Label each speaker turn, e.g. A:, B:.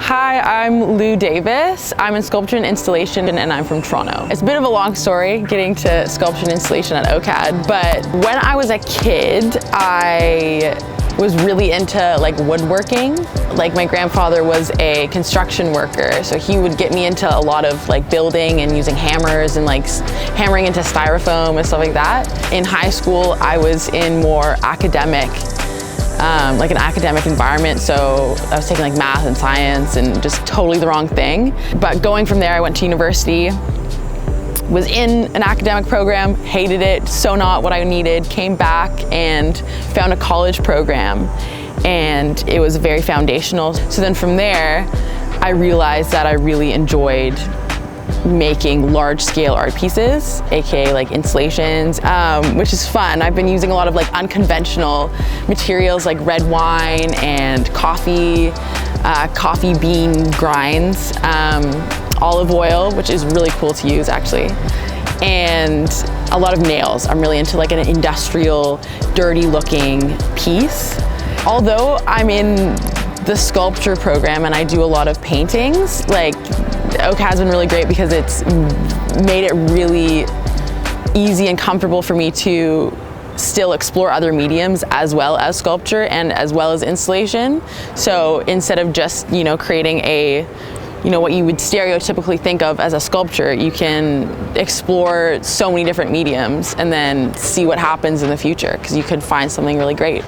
A: Hi, I'm Lou Davis. I'm in sculpture and installation and I'm from Toronto. It's a bit of a long story getting to sculpture and installation at OCAD, but when I was a kid, I was really into woodworking. My grandfather was a construction worker, so he would get me into a lot of building and using hammers and hammering into styrofoam and stuff like that. In high school, I was in more academic, an academic environment, so I was taking math and science and just totally the wrong thing. But going from there, I went to university, was in an academic program, hated it, so not what I needed, came back and found a college program, and it was very foundational. So then from there, I realized that I really enjoyed making large-scale art pieces, aka installations, which is fun. I've been using a lot of unconventional materials like red wine and coffee bean grinds, olive oil, which is really cool to use actually, and a lot of nails. I'm really into an industrial, dirty-looking piece. Although I'm in the sculpture program and I do a lot of paintings, OCAD's been really great because it's made it really easy and comfortable for me to still explore other mediums as well as sculpture and as well as installation. So instead of just, creating what you would stereotypically think of as a sculpture, you can explore so many different mediums and then see what happens in the future, because you could find something really great.